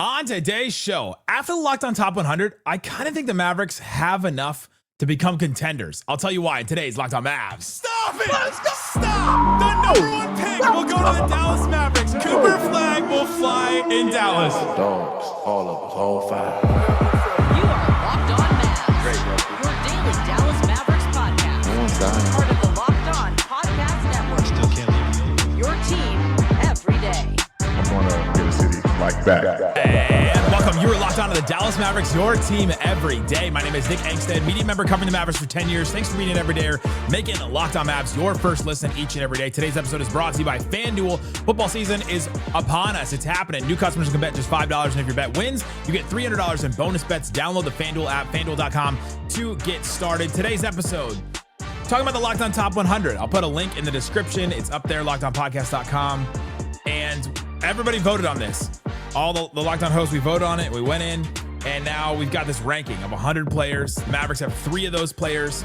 On today's show, after the Locked On Top 100, I kind of think the Mavericks have enough to become contenders. I'll tell you why in today's Locked On Mavs. Stop it! Stop! The number one pick will go to the Dallas Mavericks. Cooper Flagg will fly in Dallas. Dogs, all of us, all five. You are Locked On Mavs, your daily Dallas Mavericks podcast. Part of the Locked On Podcast Network. Still can't leave. Your team every day. I'm gonna get a city like that. And welcome. You are locked on to the Dallas Mavericks, your team every day. My name is Nick Angstadt, media member covering the Mavericks for 10 years. Thanks for being in every day, making Locked On Mavs your first listen each and every day. Today's episode is brought to you by FanDuel. Football season is upon us. It's happening. New customers can bet just $5, and if your bet wins, you get $300 in bonus bets. Download the FanDuel app, FanDuel.com, to get started. Today's episode, talking about the Locked On Top 100. I'll put a link in the description. It's up there, LockedOnPodcast.com. And everybody voted on this. All the Locked On hosts, we voted on it. We went in, and now we've got this ranking of 100 players. The Mavericks have 3 of those players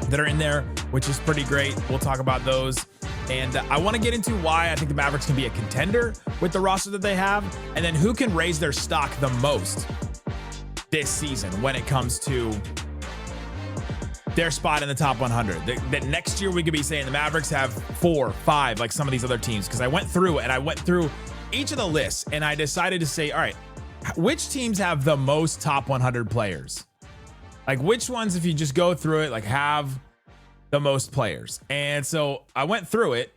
that are in there, which is pretty great. We'll talk about those. And I want to get into why I think the Mavericks can be a contender with the roster that they have, and then who can raise their stock the most this season when it comes to their spot in the top 100. That next year we could be saying the Mavericks have 4, 5, like some of these other teams. Because I went through each of the lists, and I decided to say, all right, which teams have the most top 100 players? Like which ones, if you just go through it, like have the most players? And so I went through it.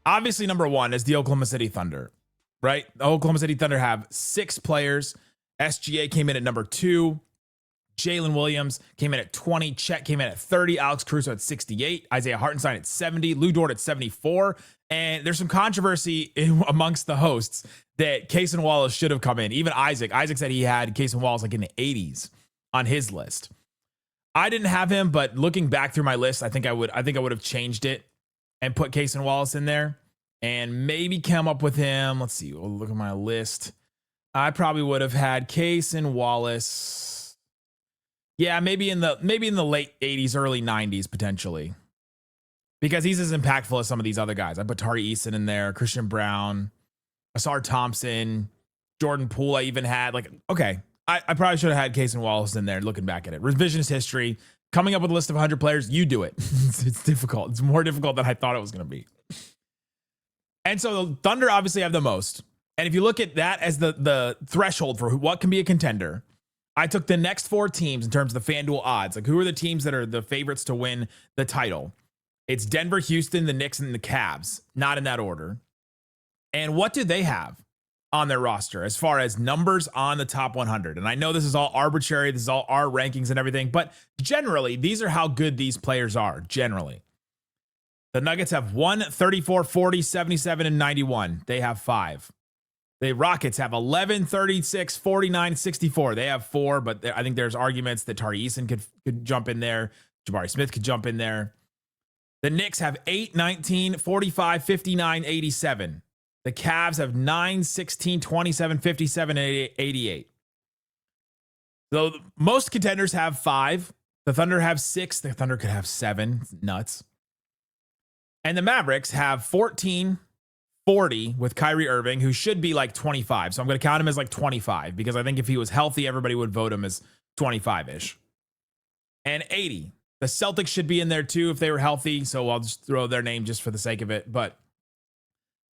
Obviously, number 1 is the Oklahoma City Thunder, right? The Oklahoma City Thunder have 6 players. SGA came in at number 2. Jalen Williams came in at 20. Chet came in at 30. Alex Caruso at 68. Isaiah Hartenstein at 70. Lou Dort at 74. And there's some controversy amongst the hosts that Cason Wallace should have come in. Even Isaac said he had Cason Wallace like in the 80s on his list. I didn't have him, but looking back through my list, I think I would have changed it and put Cason Wallace in there and maybe come up with him. Let's see. We'll look at my list. I probably would have had Cason Wallace. Yeah, maybe in the late 80s, early 90s, potentially. Because he's as impactful as some of these other guys. I put Tari Eason in there, Christian Brown, Asar Thompson, Jordan Poole I even had. Like, okay, I probably should have had Cason Wallace in there looking back at it. Revisionist history, coming up with a list of 100 players, you do it. It's difficult. It's more difficult than I thought it was going to be. And so the Thunder obviously have the most. And if you look at that as the threshold for what can be a contender, I took the next 4 teams in terms of the FanDuel odds. Like, who are the teams that are the favorites to win the title? It's Denver, Houston, the Knicks, and the Cavs. Not in that order. And what do they have on their roster as far as numbers on the top 100? And I know this is all arbitrary. This is all our rankings and everything. But generally, these are how good these players are, generally. The Nuggets have 1, 34, 40, 77, and 91. They have 5. The Rockets have 11, 36, 49, 64. They have 4, but I think there's arguments that Tari Eason could jump in there. Jabari Smith could jump in there. The Knicks have 8, 19, 45, 59, 87. The Cavs have 9, 16, 27, 57, and 88. So most contenders have 5. The Thunder have 6. The Thunder could have 7. It's nuts. And the Mavericks have 14, 40 with Kyrie Irving, who should be like 25. So I'm going to count him as like 25 because I think if he was healthy, everybody would vote him as 25-ish. And 80. The Celtics should be in there too if they were healthy. So I'll just throw their name just for the sake of it. But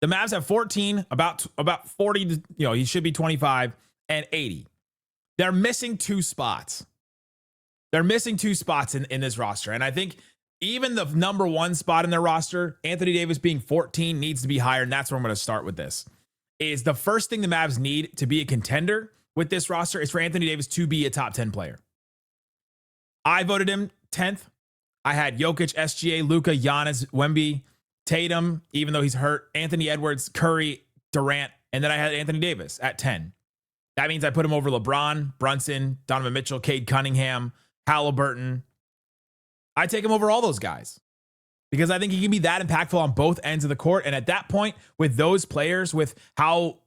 the Mavs have 14, about 40, he should be 25, and 80. They're missing 2 spots. They're missing 2 spots in this roster. And I think even the number 1 spot in their roster, Anthony Davis being 14, needs to be higher. And that's where I'm going to start with this. Is the first thing the Mavs need to be a contender with this roster is for Anthony Davis to be a top 10 player. I voted him 10th. I had Jokic, SGA, Luka, Giannis, Wemby, Tatum, even though he's hurt, Anthony Edwards, Curry, Durant, and then I had Anthony Davis at 10. That means I put him over LeBron, Brunson, Donovan Mitchell, Cade Cunningham, Halliburton. I take him over all those guys because I think he can be that impactful on both ends of the court. And at that point, with those players, with how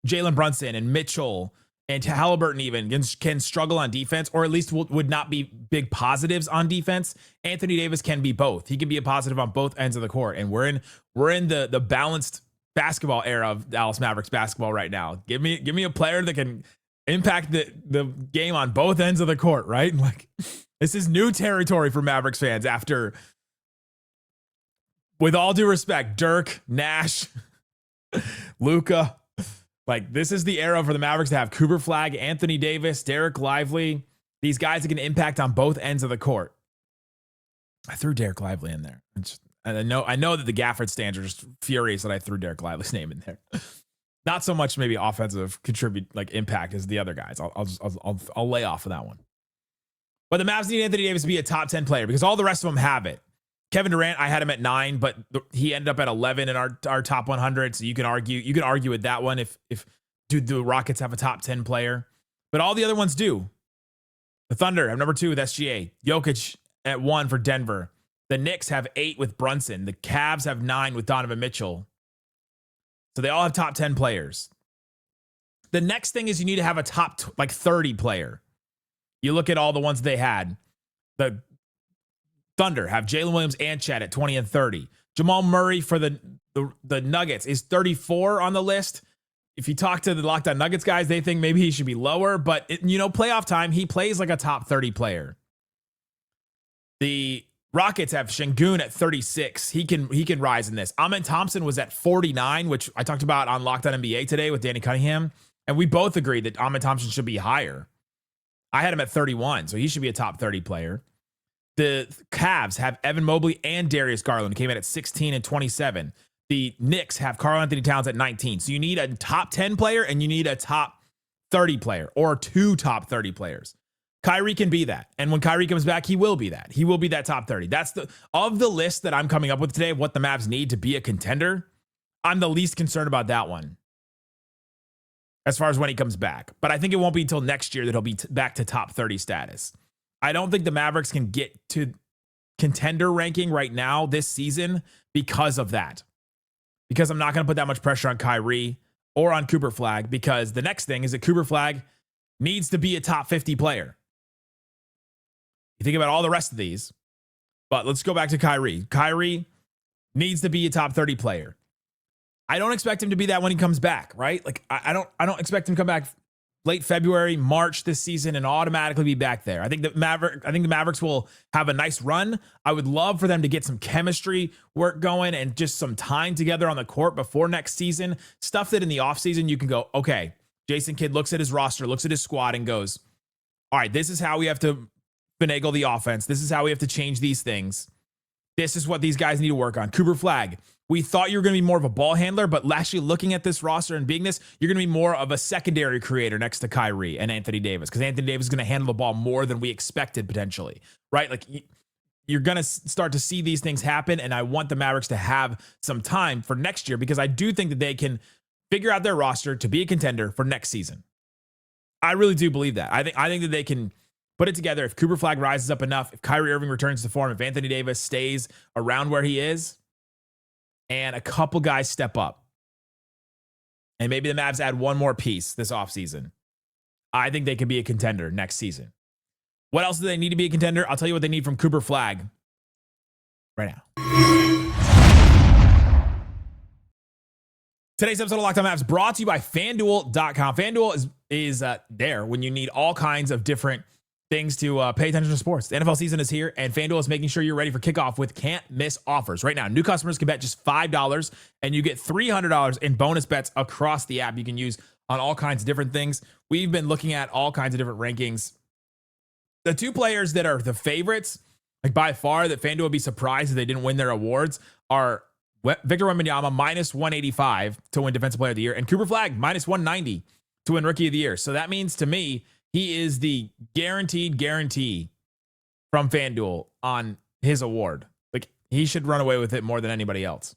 Jalen Brunson and Mitchell and Halliburton even can struggle on defense, or at least would not be big positives on defense, Anthony Davis can be both. He can be a positive on both ends of the court. And we're in the balanced basketball era of Dallas Mavericks basketball right now. Give me a player that can impact the game on both ends of the court, right? Like, this is new territory for Mavericks fans after, with all due respect, Dirk, Nash, Luka. Like, this is the era for the Mavericks to have Cooper Flagg, Anthony Davis, Dereck Lively, these guys that can impact on both ends of the court. I threw Dereck Lively in there. And I know that the Gafford stands are just furious that I threw Dereck Lively's name in there. Not so much maybe offensive impact as the other guys. I'll lay off of that one. But the Mavs need Anthony Davis to be a top 10 player because all the rest of them have it. Kevin Durant, I had him at 9, but he ended up at 11 in our top 100. So you can argue with that one if do the Rockets have a top 10 player, but all the other ones do. The Thunder have number 2 with SGA, Jokic at 1 for Denver. The Knicks have 8 with Brunson. The Cavs have 9 with Donovan Mitchell. So they all have top 10 players. The next thing is you need to have a top 30 player. You look at all the ones they had. The Thunder have Jalen Williams and Chet at 20 and 30. Jamal Murray for the Nuggets is 34 on the list. If you talk to the Locked On Nuggets guys, they think maybe he should be lower, but playoff time, he plays like a top 30 player. The Rockets have Şengün at 36. He can rise in this. Amen Thompson was at 49, which I talked about on Locked On NBA today with Danny Cunningham, and we both agreed that Amen Thompson should be higher. I had him at 31, so he should be a top 30 player. The Cavs have Evan Mobley and Darius Garland, who came in at 16 and 27. The Knicks have Karl Anthony Towns at 19. So you need a top 10 player and you need a top 30 player or 2 top 30 players. Kyrie can be that. And when Kyrie comes back, he will be that. He will be that top 30. That's of the list that I'm coming up with today of what the Mavs need to be a contender. I'm the least concerned about that one as far as when he comes back. But I think it won't be until next year that he'll be back to top 30 status. I don't think the Mavericks can get to contender ranking right now this season because of that. Because I'm not going to put that much pressure on Kyrie or on Cooper Flagg, because the next thing is that Cooper Flagg needs to be a top 50 player. You think about all the rest of these, but let's go back to Kyrie. Kyrie needs to be a top 30 player. I don't expect him to be that when he comes back, right? Like I don't expect him to come back late February, March this season and automatically be back there. I think the Mavericks will have a nice run. I would love for them to get some chemistry work going and just some time together on the court before next season. Stuff that in the offseason you can go, okay, Jason Kidd looks at his roster, looks at his squad and goes, all right, this is how we have to finagle the offense. This is how we have to change these things. This is what these guys need to work on. Cooper Flagg, we thought you were going to be more of a ball handler, but actually looking at this roster and being this, you're going to be more of a secondary creator next to Kyrie and Anthony Davis, because Anthony Davis is going to handle the ball more than we expected potentially, right? Like you're going to start to see these things happen, and I want the Mavericks to have some time for next year because I do think that they can figure out their roster to be a contender for next season. I really do believe that. I think that they can put it together if Cooper Flagg rises up enough, if Kyrie Irving returns to form, if Anthony Davis stays around where he is, and a couple guys step up. And maybe the Mavs add one more piece this offseason. I think they could be a contender next season. What else do they need to be a contender? I'll tell you what they need from Cooper Flagg right now. Today's episode of Locked On Mavs brought to you by FanDuel.com. FanDuel is there when you need all kinds of different things to pay attention to sports. The NFL season is here, and FanDuel is making sure you're ready for kickoff with can't-miss offers. Right now, new customers can bet just $5, and you get $300 in bonus bets across the app you can use on all kinds of different things. We've been looking at all kinds of different rankings. The 2 players that are the favorites, like by far, that FanDuel would be surprised if they didn't win their awards, are Victor Wembanyama minus 185 to win Defensive Player of the Year, and Cooper Flagg minus 190 to win Rookie of the Year. So that means to me, he is the guarantee from FanDuel on his award. Like, he should run away with it more than anybody else.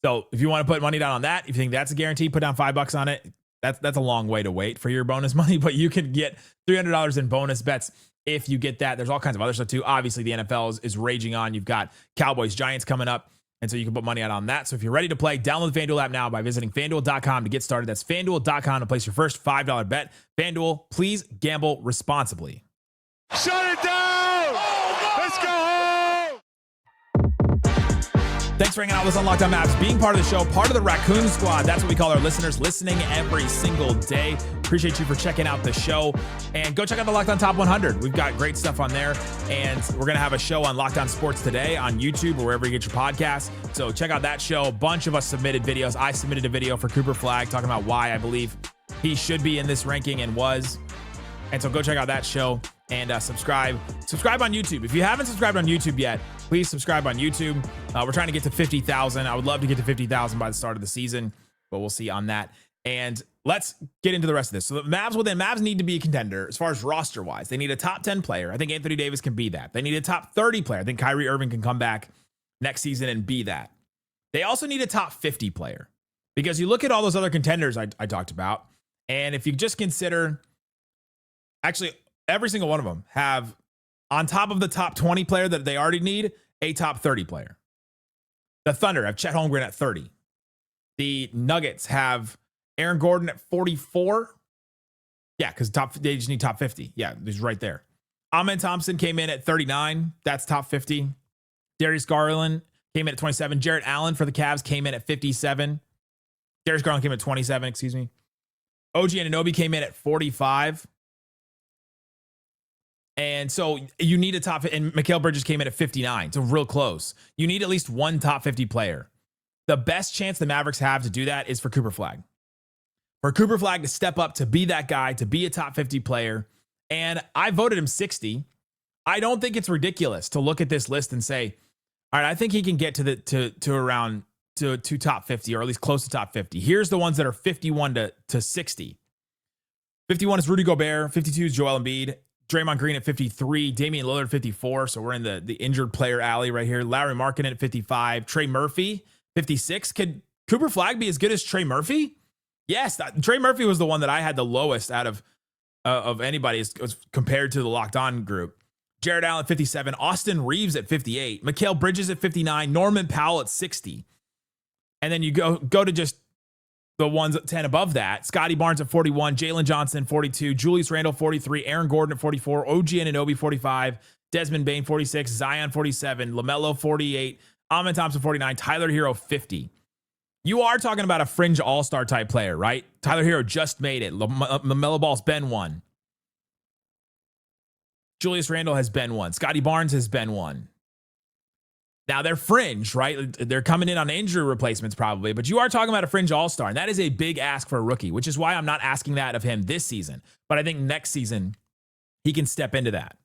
So if you want to put money down on that, if you think that's a guarantee, put down $5 on it. That's a long way to wait for your bonus money, but you can get $300 in bonus bets if you get that. There's all kinds of other stuff too. Obviously, the NFL is raging on. You've got Cowboys, Giants coming up. And so you can put money out on that. So if you're ready to play, download the FanDuel app now by visiting FanDuel.com to get started. That's FanDuel.com to place your first $5 bet. FanDuel, please gamble responsibly. Shut it down! Oh, no! Let's go home! Thanks for hanging out with us on Locked On Mavs, being part of the show, part of the Raccoon Squad. That's what we call our listeners, listening every single day. Appreciate you for checking out the show. And go check out the Locked On Top 100. We've got great stuff on there. And we're going to have a show on Locked On Sports today on YouTube or wherever you get your podcasts. So check out that show. A bunch of us submitted videos. I submitted a video for Cooper Flagg talking about why I believe he should be in this ranking and was. And so go check out that show and subscribe. Subscribe on YouTube. If you haven't subscribed on YouTube yet, please subscribe on YouTube. We're trying to get to 50,000. I would love to get to 50,000 by the start of the season, but we'll see on that. And let's get into the rest of this. So the Mavs need to be a contender as far as roster wise. They need a top 10 player. I think Anthony Davis can be that. They need a top 30 player. I think Kyrie Irving can come back next season and be that. They also need a top 50 player, because you look at all those other contenders I talked about. And if you just consider, actually, every single one of them have, on top of the top 20 player that they already need, a top 30 player. The Thunder have Chet Holmgren at 30. The Nuggets have Aaron Gordon at 44. Yeah, because they just need top 50. Yeah, he's right there. Amen Thompson came in at 39. That's top 50. Darius Garland came in at 27. Jarrett Allen for the Cavs came in at 57. Darius Garland came in at 27, excuse me. OG Anunoby came in at 45. And so you need a top, and Mikal Bridges came in at 59. So real close. You need at least one top 50 player. The best chance the Mavericks have to do that is for Cooper Flagg. For Cooper Flagg to step up, to be that guy, to be a top 50 player. And I voted him 60. I don't think it's ridiculous to look at this list and say, all right, I think he can get to around top 50, or at least close to top 50. Here's the ones that are 51 to 60. 51 is Rudy Gobert. 52 is Joel Embiid. Draymond Green at 53, Damian Lillard 54. So we're in the injured player alley right here. Larry Markkinen at 55, Trey Murphy 56. Could Cooper Flagg be as good as Trey Murphy? Yes, Trey Murphy was the one that I had the lowest out of anybody as compared to the Locked On group. Jared Allen at 57, Austin Reeves at 58, Mikal Bridges at 59, Norman Powell at 60. And then you go to just the ones at 10 above that. Scotty Barnes at 41, Jalen Johnson 42, Julius Randle 43, Aaron Gordon at 44, OG Anunoby 45, Desmond Bane 46, Zion 47, LaMelo 48, Amen Thompson 49, Tyler Hero 50. You are talking about a fringe all-star type player, right? Tyler Hero just made it. LaMelo Ball's been one. Julius Randle has been one. Scotty Barnes has been one. Now, they're fringe, right? They're coming in on injury replacements probably, but you are talking about a fringe all-star, and that is a big ask for a rookie, which is why I'm not asking that of him this season. But I think next season, he can step into that.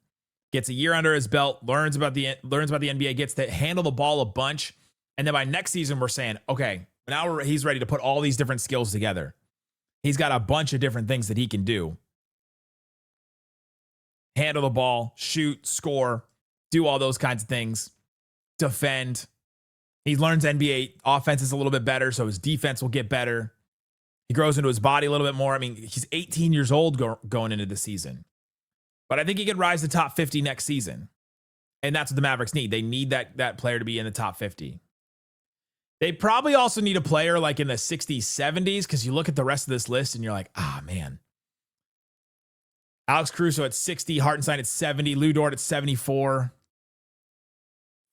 Gets a year under his belt, learns about the NBA, gets to handle the ball a bunch, and then by next season, we're saying, okay, now he's ready to put all these different skills together. He's got a bunch of different things that he can do. Handle the ball, shoot, score, do all those kinds of things. Defend. He learns NBA offenses a little bit better, so his defense will get better. He grows into his body a little bit more. I mean, he's 18 years old going into the season. But I think he could rise to top 50 next season. And that's what the Mavericks need. They need that player to be in the top 50. They probably also need a player like in the 60s, 70s, because you look at the rest of this list and you're like, man. Alex Caruso at 60, Hartenstein at 70, Lou Dort at 74.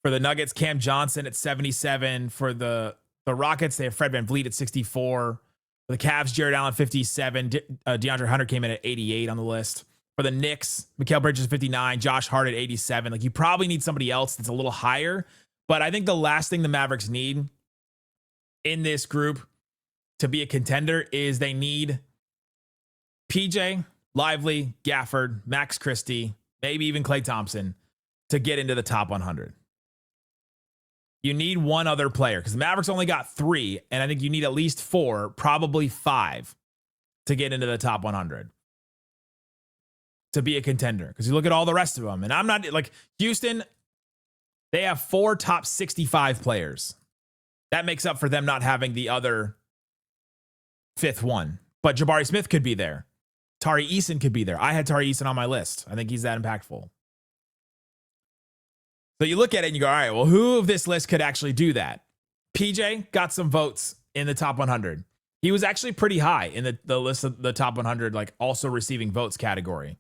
For the Nuggets, Cam Johnson at 77. For the Rockets, they have Fred VanVleet at 64. For the Cavs, Jared Allen 57. DeAndre Hunter came in at 88 on the list. For the Knicks, Mikal Bridges 59. Josh Hart at 87. Like, you probably need somebody else that's a little higher. But I think the last thing the Mavericks need in this group to be a contender is they need PJ, Lively, Gafford, Max Christie, maybe even Klay Thompson to get into the top 100. You need one other player because the Mavericks only got 3, and I think you need at least 4, probably 5 to get into the top 100 to be a contender. Because you look at all the rest of them, and I'm not like Houston, they have 4 top 65 players. That makes up for them not having the other 5th one. But Jabari Smith could be there. Tari Eason could be there. I had Tari Eason on my list. I think he's that impactful. So you look at it and you go, all right, well, who of this list could actually do that? PJ got some votes in the top 100. He was actually pretty high in the list of the top 100, like also receiving votes category.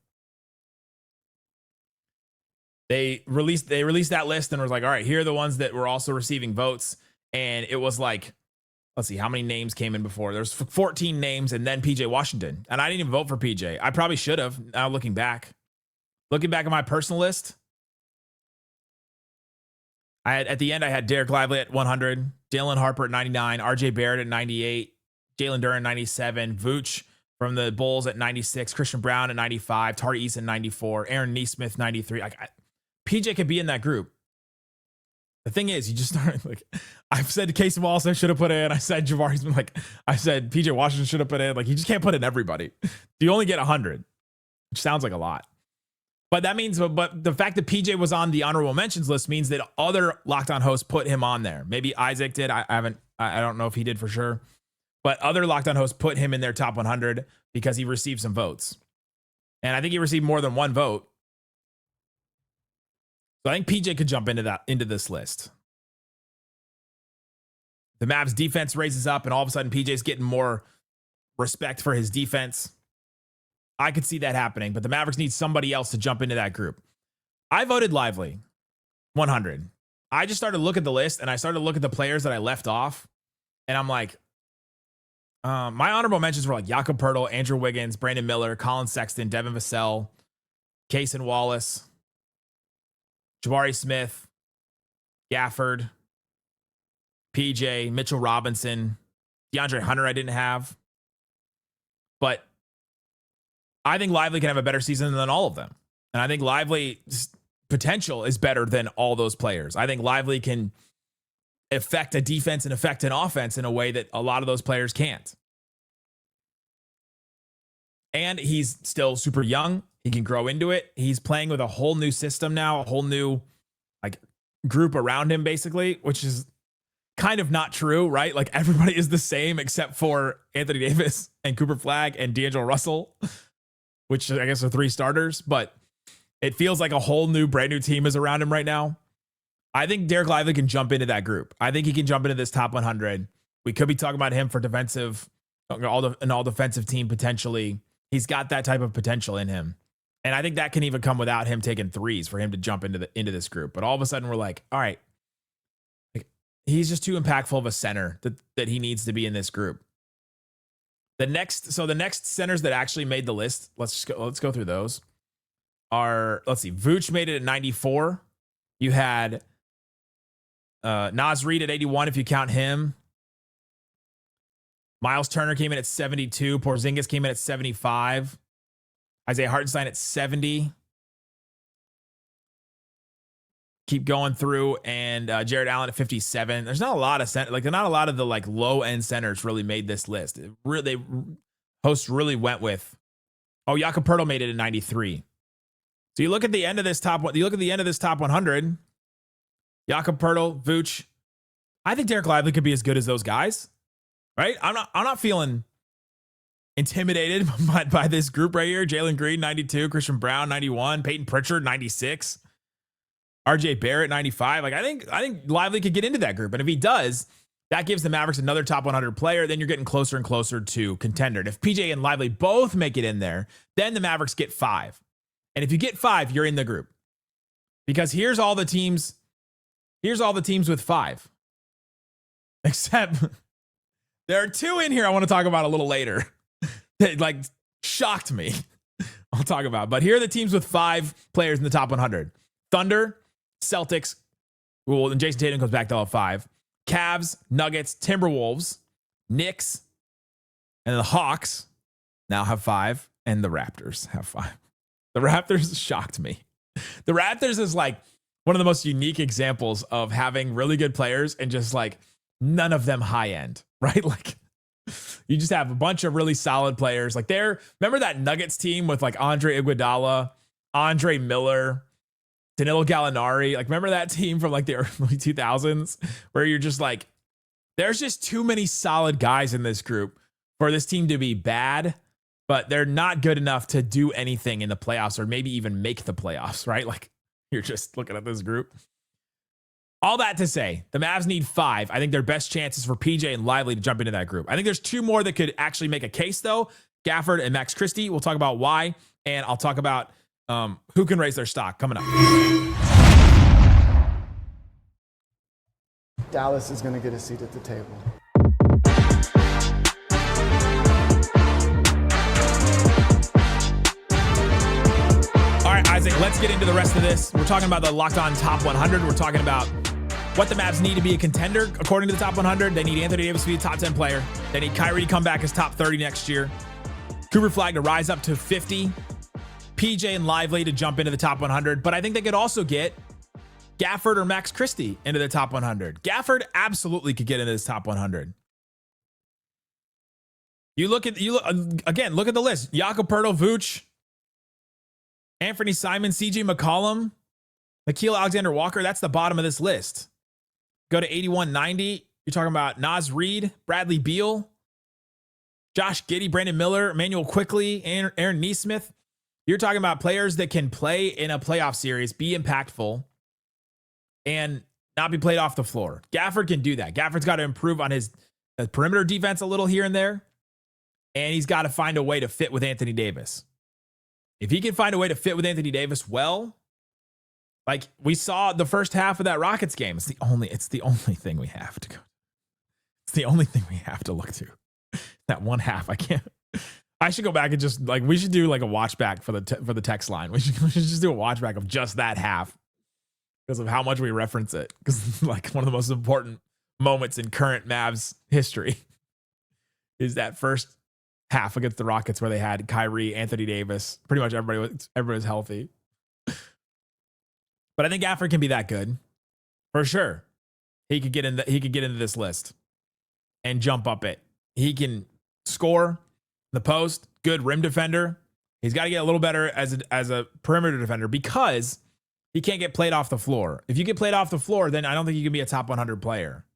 They released that list and was like, all right, here are the ones that were also receiving votes. And it was like, let's see, how many names came in before? There's 14 names and then PJ Washington. And I didn't even vote for PJ. I probably should have, now looking back. Looking back at my personal list, at the end, I had Dereck Lively at 100, Dylan Harper at 99, RJ Barrett at 98, Jalen Duren 97, Vooch from the Bulls at 96, Christian Brown at 95, Tari Eason 94, Aaron Nesmith 93. PJ could be in that group. The thing is, you just start like, I've said Casey Wallace I should have put in. I said Javari's been like, I said PJ Washington should have put in. Like, you just can't put in everybody. You only get 100, which sounds like a lot. But that means, but the fact that PJ was on the honorable mentions list means that other Locked On hosts put him on there. Maybe Isaac did. I don't know if he did for sure. But other Locked On hosts put him in their top 100 because he received some votes. And I think he received more than one vote. So I think PJ could jump into this list. The Mavs defense raises up, and all of a sudden PJ's getting more respect for his defense. I could see that happening, but the Mavericks need somebody else to jump into that group. I voted Lively 100. I just started to look at the list, and I started to look at the players that I left off, and I'm like, my honorable mentions were like Jakob Poeltl, Andrew Wiggins, Brandon Miller, Colin Sexton, Devin Vassell, Cason Wallace, Jabari Smith, Gafford, PJ, Mitchell Robinson, DeAndre Hunter I didn't have. But I think Lively can have a better season than all of them. And I think Lively's potential is better than all those players. I think Lively can affect a defense and affect an offense in a way that a lot of those players can't. And he's still super young. He can grow into it. He's playing with a whole new system now, a whole new like group around him, basically, which is kind of not true, right? Like everybody is the same except for Anthony Davis and Cooper Flagg and D'Angelo Russell, which I guess are 3 starters, but it feels like a whole new brand new team is around him right now. I think Dereck Lively can jump into that group. I think he can jump into this top 100. We could be talking about him for defensive, an all defensive team potentially. He's got that type of potential in him. And I think that can even come without him taking threes for him to jump into this group. But all of a sudden we're like, all right, he's just too impactful of a center that he needs to be in this group. The next centers that actually made the list, let's go through those. Let's see, Vooch made it at 94. You had Naz Reid at 81 if you count him. Miles Turner came in at 72. Porzingis came in at 75. Isaiah Hartenstein at 70. Keep going through, and Jared Allen at 57. There's not a lot of not a lot of the like low end centers really made this list. Hosts really went with. Oh, Jakob Poeltl made it at 93. So you look at the end of this top one. You look at the end of this top 100. Jakob Poeltl, Vooch. I think Dereck Lively could be as good as those guys, right? I'm not feeling intimidated by this group right here. Jalen Green 92, Christian Brown 91, Peyton Pritchard 96. RJ Barrett 95. Like I think Lively could get into that group. And if he does, that gives the Mavericks another top 100 player. Then you're getting closer and closer to contender. And if PJ and Lively both make it in there, then the Mavericks get 5. And if you get 5, you're in the group. Because here's all the teams with 5. Except there are 2 in here I want to talk about a little later. That like shocked me. I'll talk about. But here are the teams with 5 players in the top 100. Thunder, Celtics, well, and Jason Tatum comes back to all 5. Cavs, Nuggets, Timberwolves, Knicks, and the Hawks now have 5, and the Raptors have 5. The Raptors shocked me. The Raptors is like one of the most unique examples of having really good players and just like none of them high end, right? Like you just have a bunch of really solid players. Like remember that Nuggets team with like Andre Iguodala, Andre Miller, Danilo Gallinari, like remember that team from like the early 2000s where you're just like, there's just too many solid guys in this group for this team to be bad, but they're not good enough to do anything in the playoffs or maybe even make the playoffs, right? Like you're just looking at this group. All that to say, the Mavs need 5. I think their best chance is for PJ and Lively to jump into that group. I think there's 2 more that could actually make a case though. Gafford and Max Christie. We'll talk about why, and I'll talk about who can raise their stock coming up. Dallas is going to get a seat at the table. All right, Isaac, let's get into the rest of this. We're talking about the Locked On Top 100. We're talking about what the Mavs need to be a contender according to the Top 100. They need Anthony Davis to be a top 10 player. They need Kyrie to come back as top 30 next year. Cooper Flagg to rise up to 50. PJ and Lively to jump into the top 100. But I think they could also get Gafford or Max Christie into the top 100. Gafford absolutely could get into this top 100. Look at the list. Jakob Poeltl, Vooch, Anthony Simon, CJ McCollum, Nickeil Alexander-Walker. That's the bottom of this list. Go to 81-90. You're talking about Naz Reid, Bradley Beal, Josh Giddey, Brandon Miller, Emmanuel Quickley, Aaron Nesmith. You're talking about players that can play in a playoff series, be impactful, and not be played off the floor. Gafford can do that. Gafford's got to improve on his perimeter defense a little here and there, and he's got to find a way to fit with Anthony Davis. If he can find a way to fit with Anthony Davis well, like we saw the first half of that Rockets game, it's the only thing we have to go. It's the only thing we have to look to. That one half, I should go back and just we should do like a watch back for the text line. We should just do a watch back of just that half because of how much we reference it. Because it's like one of the most important moments in current Mavs history is that first half against the Rockets where they had Kyrie, Anthony Davis, pretty much everybody was healthy. But I think Gafford can be that good for sure. He could get into this list and jump up it. He can score the post, good rim defender. He's got to get a little better as a perimeter defender because he can't get played off the floor. If you get played off the floor, then I don't think you can be a top 100 player.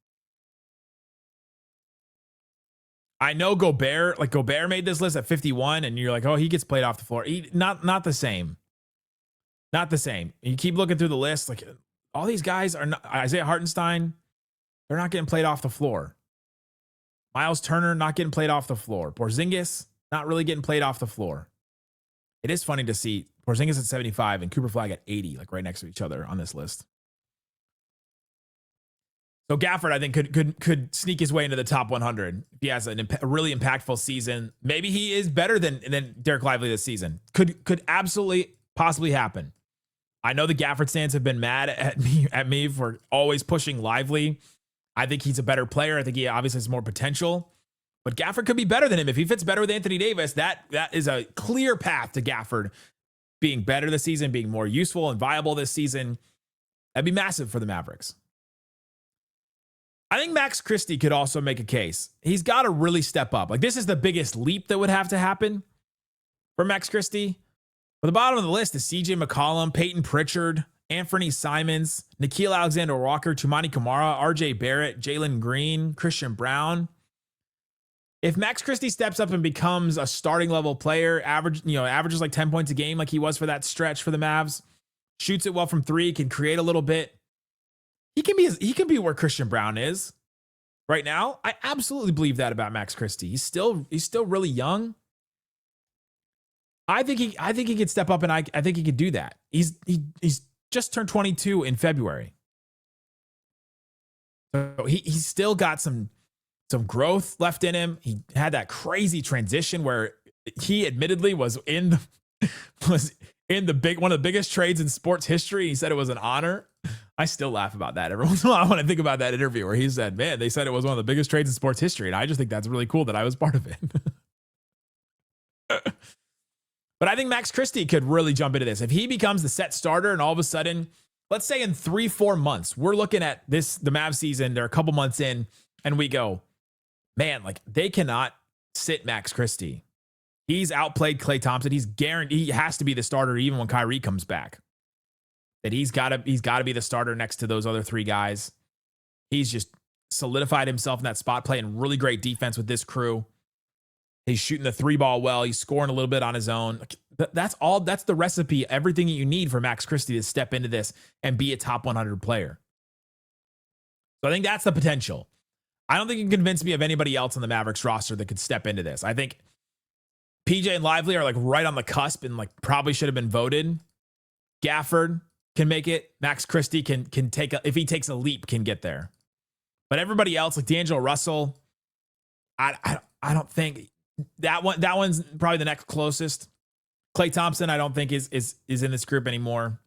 I know Gobert made this list at 51 and you're like, oh, he gets played off the floor. Not the same. Not the same. You keep looking through the list, like all these guys are not, Isaiah Hartenstein, they're not getting played off the floor. Miles Turner not getting played off the floor. Porzingis not really getting played off the floor. It is funny to see Porzingis at 75 and Cooper Flagg at 80, like right next to each other on this list. So Gafford, I think, could sneak his way into the top 100 if he has a really impactful season. Maybe he is better than Dereck Lively this season. Could absolutely possibly happen. I know the Gafford stands have been mad at me for always pushing Lively. I think he's a better player. I think he obviously has more potential. But Gafford could be better than him. If he fits better with Anthony Davis, that is a clear path to Gafford being better this season, being more useful and viable this season. That'd be massive for the Mavericks. I think Max Christie could also make a case. He's got to really step up. Like, this is the biggest leap that would have to happen for Max Christie. But the bottom of the list is CJ McCollum, Peyton Pritchard, Anthony Simons, Nickeil Alexander-Walker, Toumani Camara, RJ Barrett, Jalen Green, Christian Brown. If Max Christie steps up and becomes a starting level player, averages like 10 points a game like he was for that stretch for the Mavs, shoots it well from three, can create a little bit, he can be where Christian Brown is right now. I absolutely believe that about Max Christie. He's still really young. I think he could step up, and I think he could do that. He's just turned 22 in February. So he's still got some growth left in him. He had that crazy transition where he admittedly was in the one of the biggest trades in sports history. He said it was an honor. I still laugh about that every once in a while when I think about that interview where he said, man, they said it was one of the biggest trades in sports history. And I just think that's really cool that I was part of it. But I think Max Christie could really jump into this. If he becomes the set starter and all of a sudden, let's say in 3-4 months, we're looking at the Mavs season, they're a couple months in, and we go, man, like they cannot sit Max Christie. He's outplayed Klay Thompson. He's guaranteed he has to be the starter even when Kyrie comes back. That he's got to be the starter next to those other three guys. He's just solidified himself in that spot, playing really great defense with this crew. He's shooting the three ball well. He's scoring a little bit on his own. That's all. That's the recipe. Everything you need for Max Christie to step into this and be a top 100 player. So I think that's the potential. I don't think you can convince me of anybody else on the Mavericks roster that could step into this. I think PJ and Lively are like right on the cusp and like probably should have been voted. Gafford can make it. Max Christie can take if he takes a leap, can get there. But everybody else, like D'Angelo Russell, I don't think that one's probably the next closest. Klay Thompson, I don't think is in this group anymore.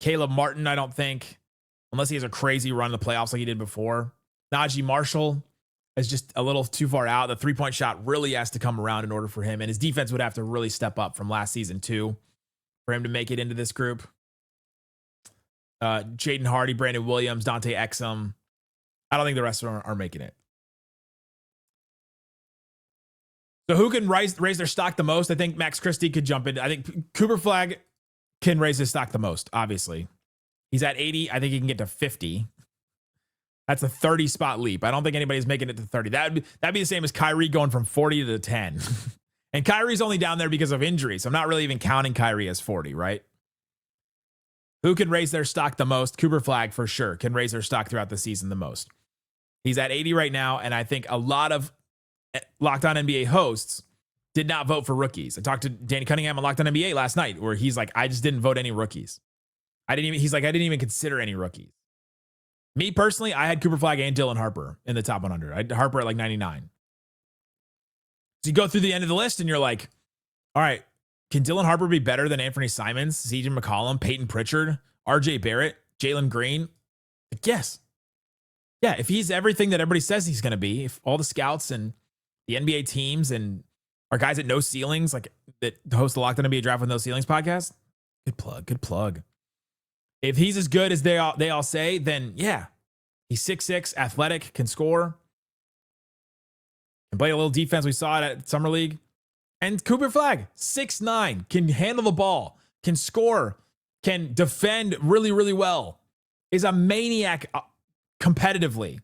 Caleb Martin, I don't think, unless he has a crazy run in the playoffs like he did before. Najee Marshall is just a little too far out. The 3-point shot really has to come around in order for him, and his defense would have to really step up from last season too for him to make it into this group. Jaden Hardy, Brandon Williams, Dante Exum. I don't think the rest of them are making it. So who can raise their stock the most? I think Max Christie could jump in. I think Cooper Flagg can raise his stock the most, obviously. He's at 80. I think he can get to 50. That's a 30 spot leap. I don't think anybody's making it to 30. That'd be the same as Kyrie going from 40 to 10. And Kyrie's only down there because of injury. So I'm not really even counting Kyrie as 40, right? Who can raise their stock the most? Cooper Flagg, for sure, can raise their stock throughout the season the most. He's at 80 right now, and I think a lot of Locked On NBA hosts did not vote for rookies. I talked to Danny Cunningham on Locked On NBA last night, where he's like, I just didn't vote any rookies. He's like, I didn't even consider any rookies. Me personally, I had Cooper Flagg and Dylan Harper in the top 100. I had Harper at like 99. So you go through the end of the list and you're like, all right, can Dylan Harper be better than Anthony Simons, CJ McCollum, Peyton Pritchard, RJ Barrett, Jalen Green? Like, yes. Yeah, if he's everything that everybody says he's going to be, if all the scouts and the NBA teams and our guys at No Ceilings, like that host the Locked On NBA Draft with No Ceilings podcast, good plug. If he's as good as they all say, then yeah, he's 6'6", athletic, can score, can play a little defense. We saw it at Summer League. And Cooper Flagg, 6'9", can handle the ball, can score, can defend really, really well, is a maniac competitively.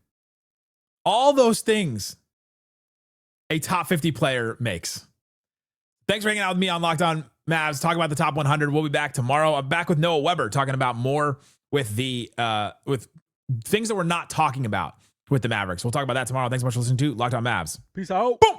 All those things a top 50 player makes. Thanks for hanging out with me on Locked On Mavs. Talk about the top 100. We'll be back tomorrow. I'm back with Noah Weber talking about more with the with things that we're not talking about with the Mavericks. We'll talk about that tomorrow. Thanks so much for listening to Locked On Mavs. Peace out. Boom.